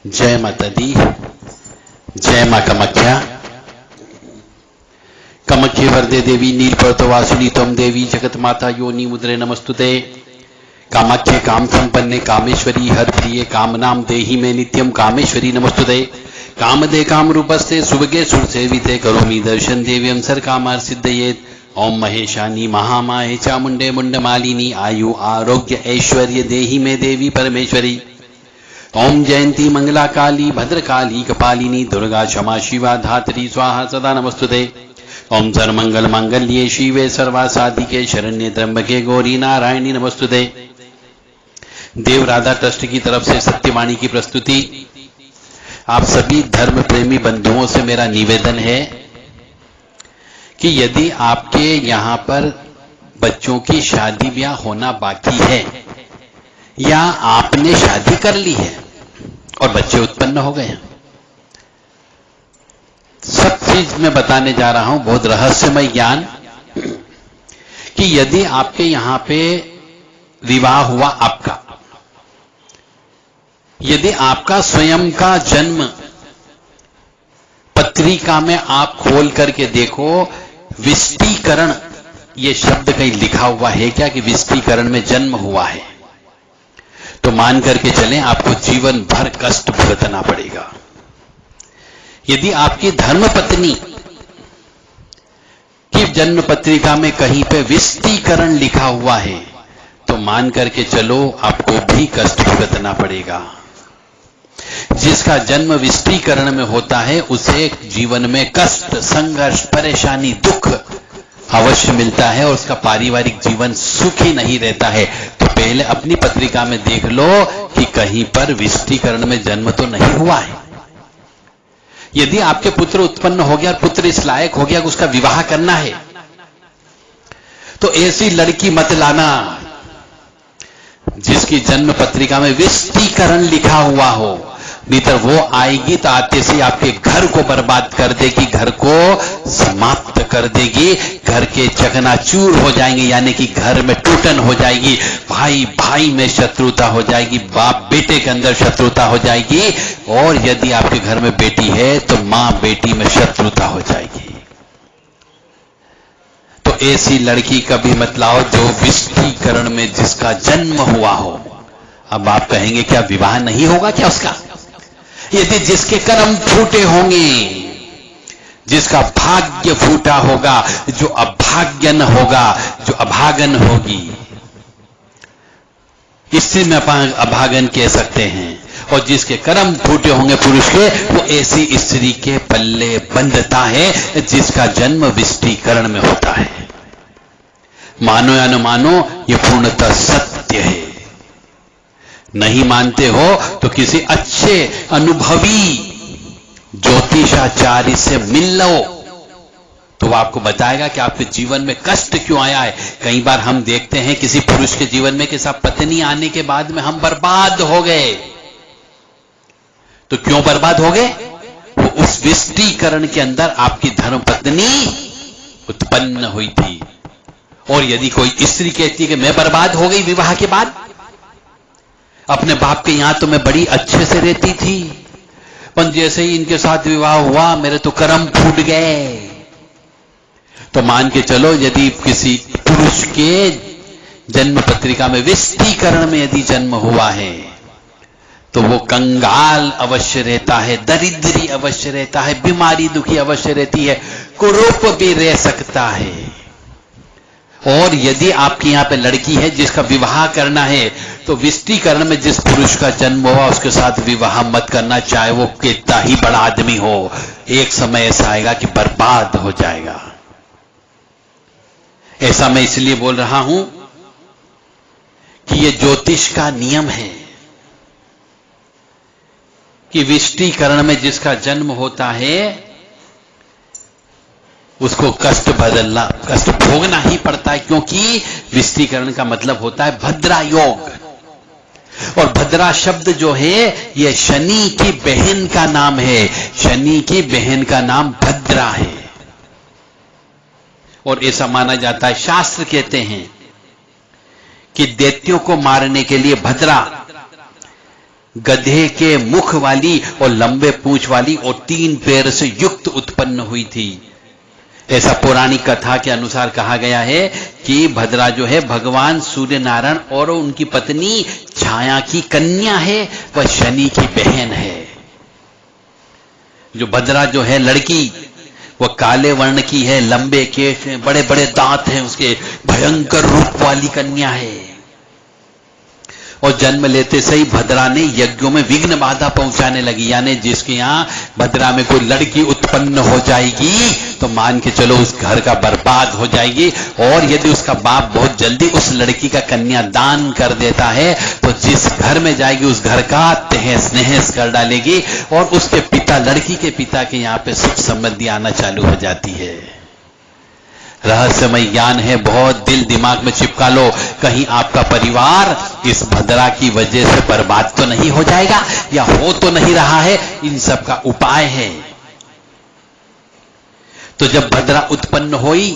जय माता दी। जय मां कामाख्या। कामाख्ये वरदे देवी नीलपर्वतवासिनी त्वं देवी जगत माता योनि मुद्रे नमस्तुते। कामाख्ये काम संपन्ने कामेश्वरी हर प्रिये कामनाम देहि मे नित्यम कामेश्वरी नमस्तुते। कामदे काम रूपस्ते सुभगे सुर सेविते करोमि दर्शन देव्यं सर कामार सिद्धयेत। ओम महेशानी महामाये चामुंडे मुंडमालिनी आयु आरोग्य ऐश्वर्य देहि मे देवी परमेश्वरी। ओम जयंती मंगला काली भद्रकाली कपालिनी दुर्गा क्षमा शिवा धात्री स्वाहा सदा नमस्तुते। ओम सर्वमंगल मांगल्ये शिवे सर्वासाधिके शरण्ये त्र्यंबके गौरी नारायणी नमस्तुते। देव राधा ट्रस्ट की तरफ से सत्यवाणी की प्रस्तुति। आप सभी धर्म प्रेमी बंधुओं से मेरा निवेदन है कि यदि आपके यहां पर बच्चों की शादी ब्याह होना बाकी है या आपने शादी कर ली है और बच्चे उत्पन्न हो गए हैं, सब चीज मैं बताने जा रहा हूं, बहुत रहस्यमय ज्ञान, कि यदि आपके यहां पे विवाह हुआ आपका, यदि आपका स्वयं का जन्म पत्रिका में आप खोल करके देखो, विष्टीकरण ये शब्द कहीं लिखा हुआ है क्या कि विष्टीकरण में जन्म हुआ है, तो मान करके चलें आपको जीवन भर कष्ट भुगतना पड़ेगा। यदि आपकी धर्मपत्नी की जन्म पत्रिका में कहीं पे विष्टीकरण लिखा हुआ है तो मान करके चलो आपको भी कष्ट भुगतना पड़ेगा। जिसका जन्म विष्टीकरण में होता है उसे जीवन में कष्ट, संघर्ष, परेशानी, दुख अवश्य मिलता है और उसका पारिवारिक जीवन सुखी नहीं रहता है। तो पहले अपनी पत्रिका में देख लो कि कहीं पर विष्टीकरण में जन्म तो नहीं हुआ है। यदि आपके पुत्र उत्पन्न हो गया और पुत्र इस लायक हो गया कि उसका विवाह करना है तो ऐसी लड़की मत लाना जिसकी जन्म पत्रिका में विष्टीकरण लिखा हुआ हो, नहीं तो वो आएगी तो आते से आपके घर को बर्बाद कर देगी, घर को समाप्त कर देगी, घर के चकनाचूर हो जाएंगे, यानी कि घर में टूटन हो जाएगी, भाई भाई में शत्रुता हो जाएगी, बाप बेटे के अंदर शत्रुता हो जाएगी, और यदि आपके घर में बेटी है तो मां बेटी में शत्रुता हो जाएगी। तो ऐसी लड़की कभी मत लाओ जो विष्टीकरण में जिसका जन्म हुआ हो। अब आप कहेंगे क्या विवाह नहीं होगा क्या उसका? यदि जिसके कर्म फूटे होंगे, जिसका भाग्य फूटा होगा, जो अभाग्यन होगा, जो अभागन होगी, इससे में अपन अभागन कह सकते हैं, और जिसके कर्म फूटे होंगे पुरुष के, वो ऐसी स्त्री के पल्ले बंधता है जिसका जन्म विष्टीकरण में होता है। मानो या न मानो ये पूर्णतः सत्य है। नहीं मानते हो तो किसी अच्छे अनुभवी ज्योतिषाचार्य से मिल लो तो वो आपको बताएगा कि आपके जीवन में कष्ट क्यों आया है। कई बार हम देखते हैं किसी पुरुष के जीवन में कि सब पत्नी आने के बाद में हम बर्बाद हो गए। तो क्यों बर्बाद हो गए? वो उस विष्टीकरण के अंदर आपकी धर्मपत्नी उत्पन्न हुई थी। और यदि कोई स्त्री कहती कि मैं बर्बाद हो गई विवाह के बाद, अपने बाप के यहां तो मैं बड़ी अच्छे से रहती थी, पर जैसे ही इनके साथ विवाह हुआ मेरे तो कर्म फूट गए, तो मान के चलो यदि किसी पुरुष के जन्म पत्रिका में विष्टीकरण में यदि जन्म हुआ है तो वो कंगाल अवश्य रहता है, दरिद्री अवश्य रहता है, बीमारी दुखी अवश्य रहती है, कुरूप भी रह सकता है। और यदि आपके यहां पे लड़की है जिसका विवाह करना है तो विष्टीकरण में जिस पुरुष का जन्म हुआ उसके साथ विवाह मत करना, चाहे वो कितना ही बड़ा आदमी हो। एक समय ऐसा आएगा कि बर्बाद हो जाएगा। ऐसा मैं इसलिए बोल रहा हूं कि ये ज्योतिष का नियम है कि विष्टीकरण में जिसका जन्म होता है उसको कष्ट भोगना ही पड़ता है, क्योंकि विष्टीकरण का मतलब होता है भद्रा योग। और भद्रा शब्द जो है यह शनि की बहन का नाम है। शनि की बहन का नाम भद्रा है और ऐसा माना जाता है, शास्त्र कहते हैं कि दैत्यों को मारने के लिए भद्रा गधे के मुख वाली और लंबे पूंछ वाली और 3 पैर से युक्त उत्पन्न हुई थी। ऐसा पौराणिक कथा के अनुसार कहा गया है कि भद्रा जो है भगवान सूर्य नारायण और उनकी पत्नी छाया की कन्या है, वह शनि की बहन है। जो भद्रा जो है लड़की, वह काले वर्ण की है, लंबे केश हैं, बड़े बड़े दांत हैं उसके, भयंकर रूप वाली कन्या है। और जन्म लेते से ही भद्रा ने यज्ञों में विघ्न बाधा पहुंचाने लगी, यानी जिसके यहां भद्रा में कोई लड़की उत्पन्न हो जाएगी तो मान के चलो उस घर का बर्बाद हो जाएगी। और यदि उसका बाप बहुत जल्दी उस लड़की का कन्या दान कर देता है तो जिस घर में जाएगी उस घर का तहस नहस कर डालेगी और उसके पिता, लड़की के पिता के यहां पे सुख समृद्धि आना चालू हो जाती है। रहस्यमय ज्ञान है, बहुत दिल दिमाग में चिपका लो, कहीं आपका परिवार इस भद्रा की वजह से बर्बाद तो नहीं हो जाएगा या हो तो नहीं रहा है। इन सब का उपाय है। तो जब भद्रा उत्पन्न हुई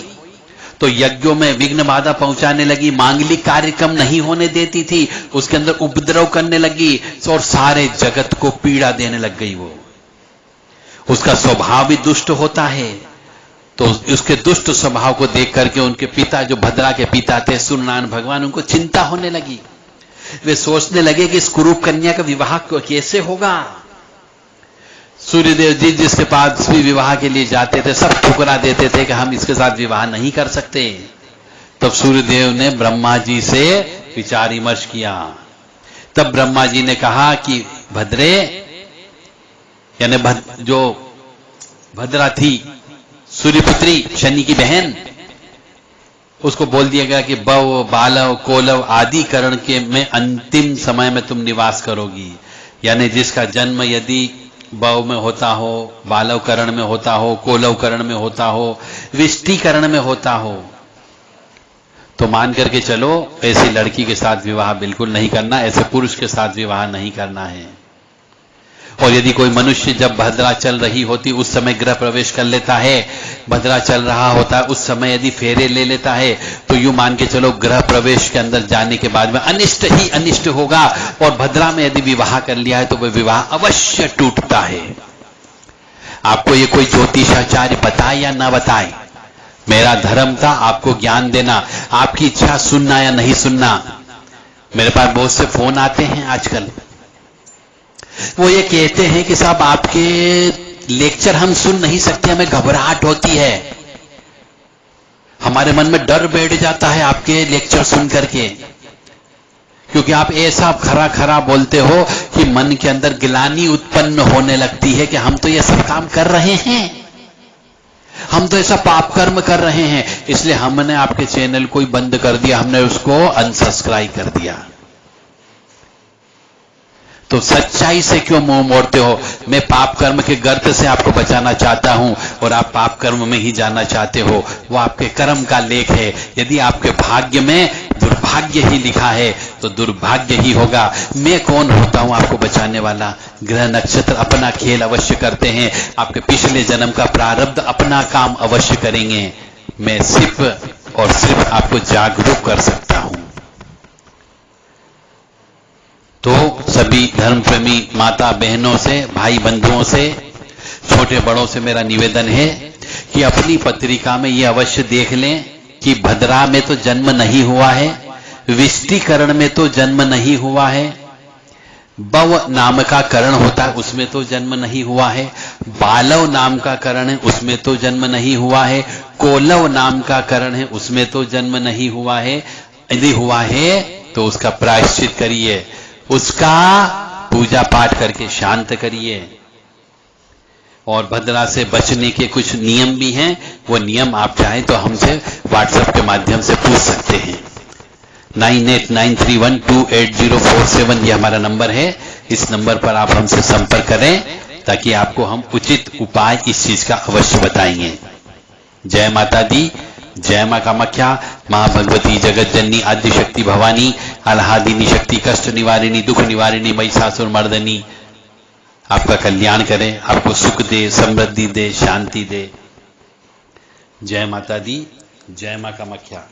तो यज्ञों में विघ्न बाधा पहुंचाने लगी, मांगलिक कार्यक्रम नहीं होने देती थी, उसके अंदर उपद्रव करने लगी और सारे जगत को पीड़ा देने लग गई। वो उसका स्वभाव भी दुष्ट होता है। तो उसके दुष्ट स्वभाव को देख करके उनके पिता, जो भद्रा के पिता थे सूर्यनारायण भगवान, उनको चिंता होने लगी। वे सोचने लगे कि इस कुरूप कन्या का विवाह कैसे होगा। सूर्यदेव जी जिसके पास भी विवाह के लिए जाते थे सब ठुकरा देते थे कि हम इसके साथ विवाह नहीं कर सकते। तब सूर्यदेव ने ब्रह्मा जी से विचार विमर्श किया। तब ब्रह्मा जी ने कहा कि भद्रे, यानी जो भद्रा थी सूर्यपुत्री शनि की बहन, उसको बोल दिया गया कि बव, बालव, कोलव आदि करण के में अंतिम समय में तुम निवास करोगी। यानी जिसका जन्म यदि बव में होता हो, बालव करण में होता हो, कोलव करण में होता हो, विष्टि करण में होता हो, तो मान करके चलो ऐसी लड़की के साथ विवाह बिल्कुल नहीं करना, ऐसे पुरुष के साथ विवाह नहीं करना है। और यदि कोई मनुष्य जब भद्रा चल रही होती उस समय गृह प्रवेश कर लेता है, भद्रा चल रहा होता है उस समय यदि फेरे ले लेता है, तो यूं मान के चलो गृह प्रवेश के अंदर जाने के बाद में अनिष्ट ही अनिष्ट होगा। और भद्रा में यदि विवाह कर लिया है तो वह विवाह अवश्य टूटता है। आपको ये कोई ज्योतिषाचार्य बताए या ना बताए, मेरा धर्म था आपको ज्ञान देना, आपकी इच्छा सुनना या नहीं सुनना। मेरे पास बहुत से फोन आते हैं आजकल, वो ये कहते हैं कि साहब आपके लेक्चर हम सुन नहीं सकते, हमें घबराहट होती है, हमारे मन में डर बैठ जाता है आपके लेक्चर सुन करके, क्योंकि आप ऐसा खरा खरा बोलते हो कि मन के अंदर गिलानी उत्पन्न होने लगती है कि हम तो ये सब काम कर रहे हैं, हम तो ऐसा पाप कर्म कर रहे हैं। इसलिए हमने आपके चैनल को ही बंद कर दिया, हमने उसको अनसब्सक्राइब कर दिया। तो सच्चाई से क्यों मुंह मोड़ते हो? मैं पाप कर्म के गर्त से आपको बचाना चाहता हूं और आप पाप कर्म में ही जाना चाहते हो। वो आपके कर्म का लेख है। यदि आपके भाग्य में दुर्भाग्य ही लिखा है तो दुर्भाग्य ही होगा। मैं कौन होता हूं आपको बचाने वाला? ग्रह नक्षत्र अपना खेल अवश्य करते हैं, आपके पिछले जन्म का प्रारब्ध अपना काम अवश्य करेंगे। मैं सिर्फ और सिर्फ आपको जागरूक कर सकता हूं। तो सभी धर्म प्रेमी माता बहनों से, भाई बंधुओं से, छोटे बड़ों से मेरा निवेदन है कि अपनी पत्रिका में ये अवश्य देख लें कि भद्रा में तो जन्म नहीं हुआ है, विष्टिकरण में तो जन्म नहीं हुआ है, बव नाम का करण होता है उसमें तो जन्म नहीं हुआ है, बालव नाम का करण है उसमें तो जन्म नहीं हुआ है, कोलव नाम का करण है उसमें तो जन्म नहीं हुआ है। यदि हुआ है तो उसका प्रायश्चित करिए, उसका पूजा पाठ करके शांत करिए। और भद्रा से बचने के कुछ नियम भी हैं, वो नियम आप चाहें तो हमसे व्हाट्सएप के माध्यम से पूछ सकते हैं। 9893128047 ये हमारा नंबर है। इस नंबर पर आप हमसे संपर्क करें ताकि आपको हम उचित उपाय इस चीज का अवश्य बताएंगे। जय माता दी, जय मां कामाख्या, मां भगवती जगत जननी आदि शक्ति भवानी, आह्लादिनी शक्ति, कष्ट निवारिणी, दुख निवारिणी, महिषासुर मर्दनी आपका कल्याण करें, आपको सुख दे, समृद्धि दे, शांति दे। जय माता दी, जय मां कामाख्या।